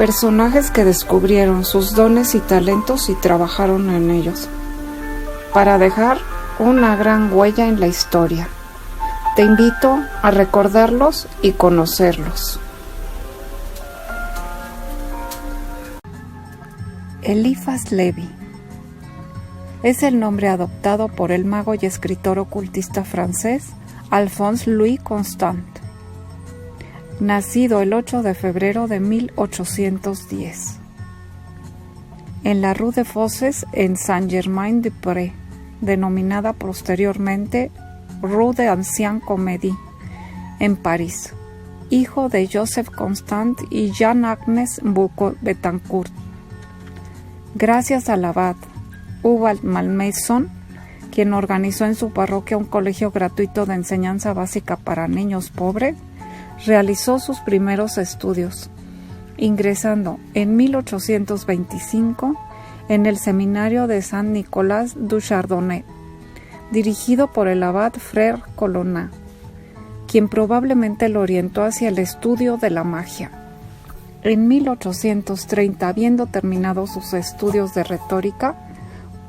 Personajes que descubrieron sus dones y talentos y trabajaron en ellos, para dejar una gran huella en la historia. Te invito a recordarlos y conocerlos. Eliphas Levi es el nombre adoptado por el mago y escritor ocultista francés Alphonse Louis Constant, nacido el 8 de febrero de 1810, en la Rue de Fosses en Saint-Germain-des-Prés, denominada posteriormente Rue de Ancien Comédie, en París, hijo de Joseph Constant y Jeanne-Agnes Betancourt. Gracias al abad Hubert Malmaison, quien organizó en su parroquia un colegio gratuito de enseñanza básica para niños pobres, realizó sus primeros estudios, ingresando en 1825 en el seminario de Saint-Nicolas du Chardonnet, dirigido por el abad Frère Colonna, quien probablemente lo orientó hacia el estudio de la magia. En 1830, habiendo terminado sus estudios de retórica,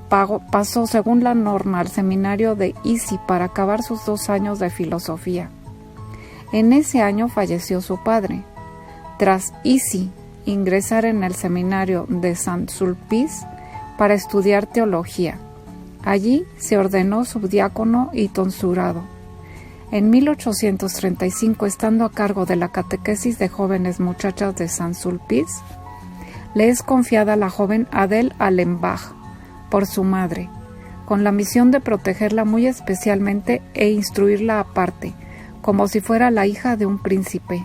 pasó según la norma al seminario de Issy para acabar sus 2 años de filosofía. En ese año falleció su padre. Tras Issy ingresar en el seminario de Saint-Sulpice para estudiar teología. Allí se ordenó subdiácono y tonsurado. En 1835, estando a cargo de la catequesis de jóvenes muchachas de Saint-Sulpice, le es confiada la joven Adèle Allenbach por su madre, con la misión de protegerla muy especialmente e instruirla aparte, como si fuera la hija de un príncipe.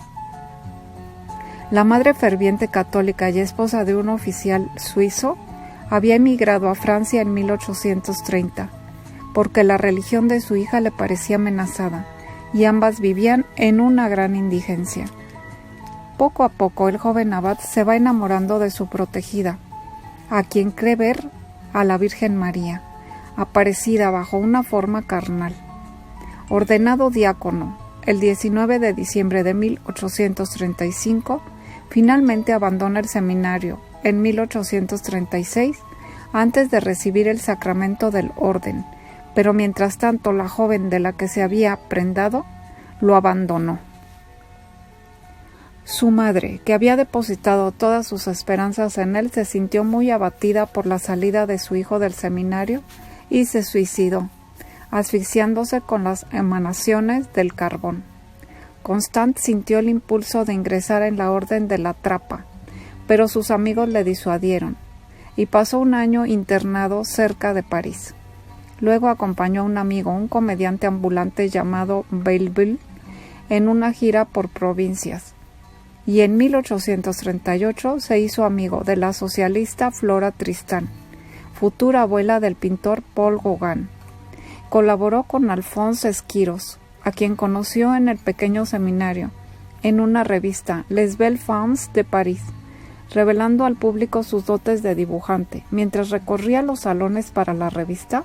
La madre, ferviente católica y esposa de un oficial suizo, había emigrado a Francia en 1830, porque la religión de su hija le parecía amenazada, y ambas vivían en una gran indigencia. Poco a poco el joven abad se va enamorando de su protegida, a quien cree ver a la Virgen María, aparecida bajo una forma carnal. Ordenado diácono el 19 de diciembre de 1835, finalmente abandona el seminario en 1836, antes de recibir el sacramento del orden, pero mientras tanto la joven de la que se había prendado lo abandonó. Su madre, que había depositado todas sus esperanzas en él, se sintió muy abatida por la salida de su hijo del seminario y se suicidó, asfixiándose con las emanaciones del carbón. Constant sintió el impulso de ingresar en la orden de la Trapa, pero sus amigos le disuadieron, y pasó un año internado cerca de París. Luego acompañó a un amigo, un comediante ambulante llamado Belleville, en una gira por provincias, y en 1838 se hizo amigo de la socialista Flora Tristan, futura abuela del pintor Paul Gauguin. Colaboró con Alphonse Esquiros, a quien conoció en el pequeño seminario, en una revista, Les Belles Femmes de París, revelando al público sus dotes de dibujante. Mientras recorría los salones para la revista,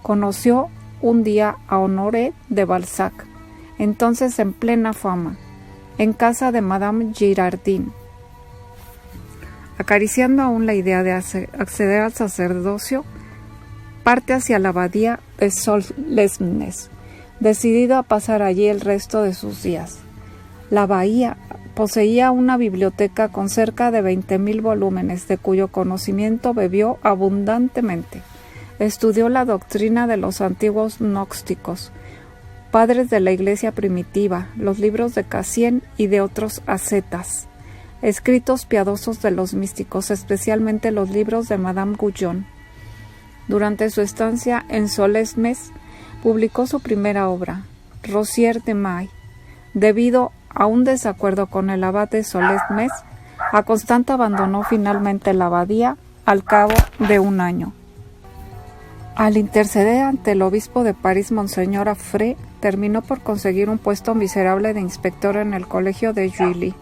conoció un día a Honoré de Balzac, entonces en plena fama, en casa de Madame Girardin. Acariciando aún la idea de acceder al sacerdocio, parte hacia la abadía de Solesmes, decidido a pasar allí el resto de sus días. La abadía poseía una biblioteca con cerca de 20.000 volúmenes, de cuyo conocimiento bebió abundantemente. Estudió la doctrina de los antiguos gnósticos, padres de la iglesia primitiva, los libros de Cassien y de otros ascetas, escritos piadosos de los místicos, especialmente los libros de Madame Guyon. Durante su estancia en Solesmes, publicó su primera obra, Rosier de May. Debido a un desacuerdo con el abad de Solesmes, a Constant abandonó finalmente la abadía al cabo de un año. Al interceder ante el obispo de París, Monseñor Affray, terminó por conseguir un puesto miserable de inspector en el colegio de Juilly.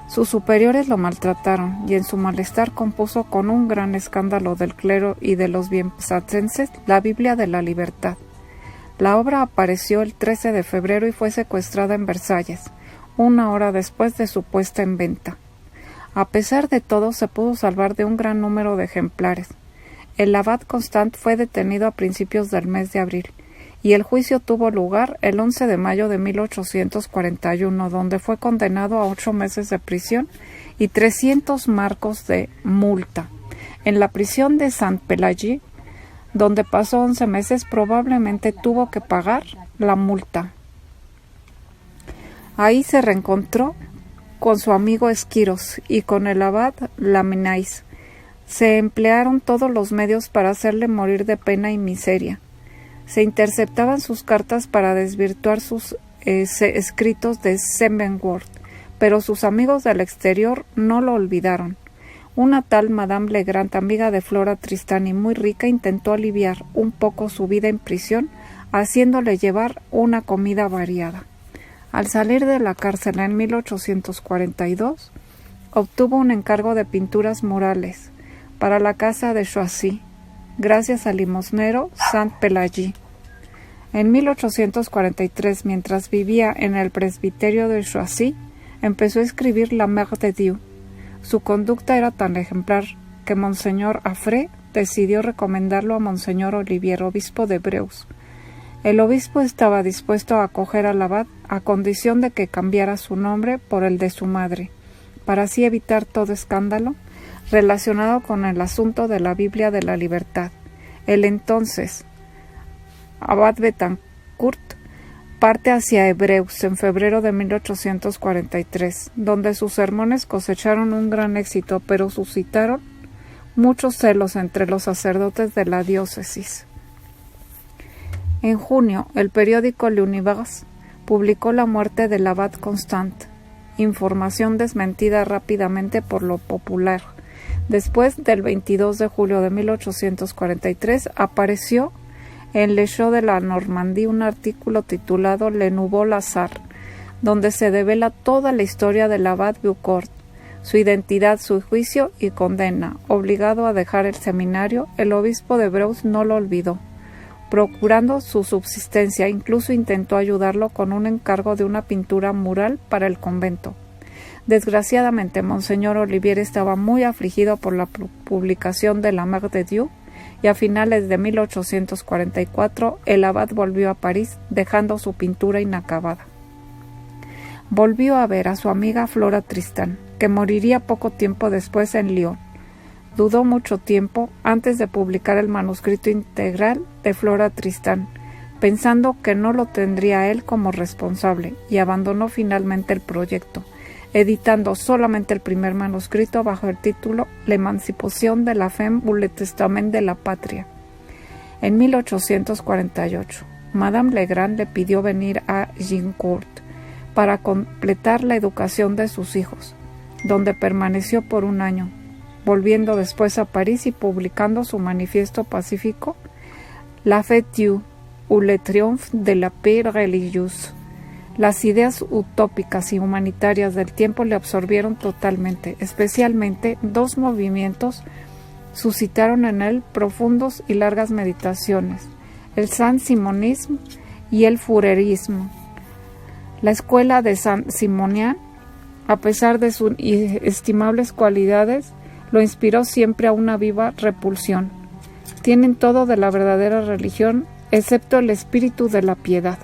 Sus superiores lo maltrataron y en su malestar compuso con un gran escándalo del clero y de los bienpasantes la Biblia de la Libertad. La obra apareció el 13 de febrero y fue secuestrada en Versalles, una hora después de su puesta en venta. A pesar de todo, se pudo salvar de un gran número de ejemplares. El abad Constant fue detenido a principios del mes de abril, y el juicio tuvo lugar el 11 de mayo de 1841, donde fue condenado a 8 meses de prisión y 300 marcos de multa. En la prisión de Saint-Pélagie, donde pasó 11 meses, probablemente tuvo que pagar la multa. Ahí se reencontró con su amigo Esquiros y con el abad Lamennais. Se emplearon todos los medios para hacerle morir de pena y miseria. Se interceptaban sus cartas para desvirtuar sus escritos de Semmelweis, pero sus amigos del exterior no lo olvidaron. Una tal Madame Legrand, amiga de Flora Tristán y muy rica, intentó aliviar un poco su vida en prisión, haciéndole llevar una comida variada. Al salir de la cárcel en 1842, obtuvo un encargo de pinturas murales para la casa de Choisy, gracias al limosnero Saint-Pélagie. En 1843, mientras vivía en el presbiterio de Choisy, empezó a escribir La Mère de Dieu. Su conducta era tan ejemplar que Monseñor Affray decidió recomendarlo a Monseñor Olivier, obispo de Breus. El obispo estaba dispuesto a acoger al abad a condición de que cambiara su nombre por el de su madre, para así evitar todo escándalo relacionado con el asunto de la Biblia de la Libertad. El entonces abad Betancourt parte hacia Hebreus en febrero de 1843, donde sus sermones cosecharon un gran éxito, pero suscitaron muchos celos entre los sacerdotes de la diócesis. En junio, el periódico L'Univers publicó la muerte del abad Constant, información desmentida rápidamente por lo popular. Después del 22 de julio de 1843 apareció en Le Show de la Normandie un artículo titulado Le Nouveau Lazare, donde se devela toda la historia del abad Beaucourt, su identidad, su juicio y condena. Obligado a dejar el seminario, el obispo de Breus no lo olvidó. Procurando su subsistencia, incluso intentó ayudarlo con un encargo de una pintura mural para el convento. Desgraciadamente, Monseñor Olivier estaba muy afligido por la publicación de La Mère de Dieu, y a finales de 1844 el abad volvió a París, dejando su pintura inacabada. Volvió a ver a su amiga Flora Tristán, que moriría poco tiempo después en Lyon. Dudó mucho tiempo antes de publicar el manuscrito integral de Flora Tristán, pensando que no lo tendría él como responsable, y abandonó finalmente el proyecto, editando solamente el primer manuscrito bajo el título L'Emancipation de la Femme ou le Testament de la Patria. En 1848, Madame Legrand le pidió venir a Gincourt para completar la educación de sus hijos, donde permaneció por un año, volviendo después a París y publicando su manifiesto pacífico La Fête Dieu ou le Triomphe de la Paix Religieuse. Las ideas utópicas y humanitarias del tiempo le absorbieron totalmente. Especialmente, dos movimientos suscitaron en él profundos y largas meditaciones: el Saint-Simonisme y el Fourerismo. La escuela de Saint-Simonian, a pesar de sus estimables cualidades, lo inspiró siempre a una viva repulsión. Tienen todo de la verdadera religión, excepto el espíritu de la piedad.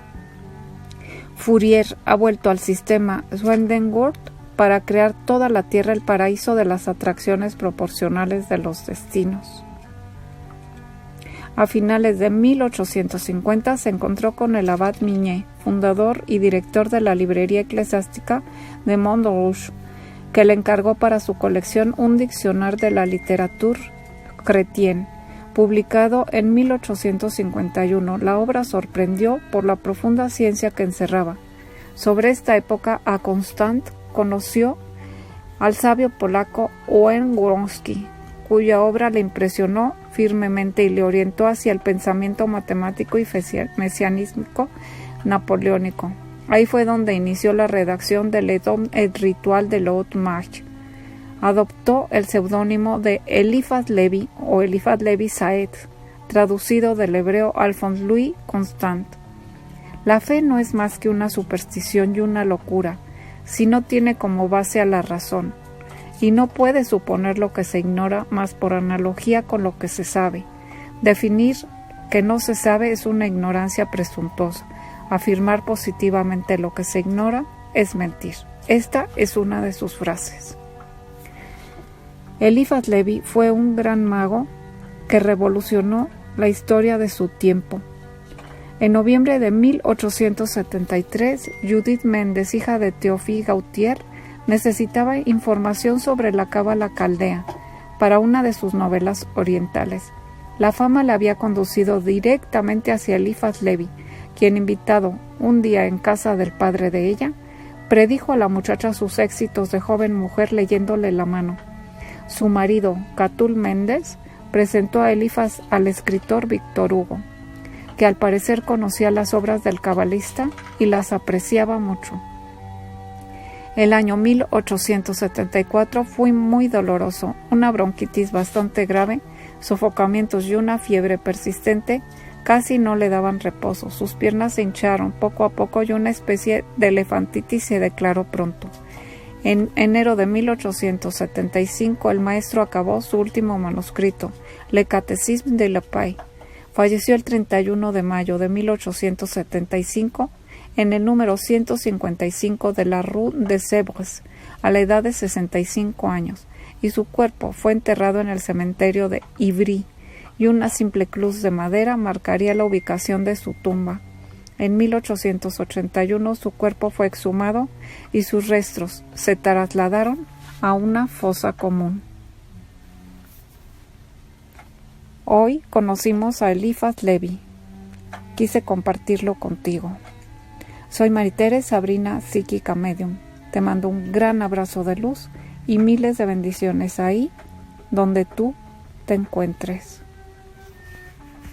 Fourier ha vuelto al sistema Swedenborg para crear toda la tierra el paraíso de las atracciones proporcionales de los destinos. A finales de 1850 se encontró con el abad Mignet, fundador y director de la librería eclesiástica de Montrouge, que le encargó para su colección un diccionario de la literature chrétienne, publicado en 1851. La obra sorprendió por la profunda ciencia que encerraba. Sobre esta época, a Constant conoció al sabio polaco Owen Wronski, cuya obra le impresionó firmemente y le orientó hacia el pensamiento matemático y mesianístico napoleónico. Ahí fue donde inició la redacción del Edom et Ritual de l'Haute Marche. Adoptó el seudónimo de Eliphas Levi o Eliphas Levi Saed, traducido del hebreo Alphonse Louis Constant. La fe no es más que una superstición y una locura, si no tiene como base a la razón. y no puede suponer lo que se ignora más por analogía con lo que se sabe. Definir que no se sabe es una ignorancia presuntuosa. Afirmar positivamente lo que se ignora es mentir. Esta es una de sus frases. Eliphas Levi fue un gran mago que revolucionó la historia de su tiempo. En noviembre de 1873, Judith Méndez, hija de Théophile Gautier, necesitaba información sobre la cábala caldea para una de sus novelas orientales. La fama le había conducido directamente hacia Eliphas Levi, quien, invitado un día en casa del padre de ella, predijo a la muchacha sus éxitos de joven mujer leyéndole la mano. Su marido, Catull Méndez, presentó a Eliphas al escritor Víctor Hugo, que al parecer conocía las obras del cabalista y las apreciaba mucho. El año 1874 fue muy doloroso. Una bronquitis bastante grave, sofocamientos y una fiebre persistente casi no le daban reposo. Sus piernas se hincharon poco a poco y una especie de elefantitis se declaró pronto. En enero de 1875 el maestro acabó su último manuscrito, Le Catéchisme de la Paix. Falleció el 31 de mayo de 1875 en el número 155 de la Rue de Sèvres, a la edad de 65 años, y su cuerpo fue enterrado en el cementerio de Ivry, y una simple cruz de madera marcaría la ubicación de su tumba. En 1881 su cuerpo fue exhumado y sus restos se trasladaron a una fosa común. Hoy conocimos a Eliphas Levi. Quise compartirlo contigo. Soy Maritere Sabrina, psíquica medium. Te mando un gran abrazo de luz y miles de bendiciones ahí donde tú te encuentres.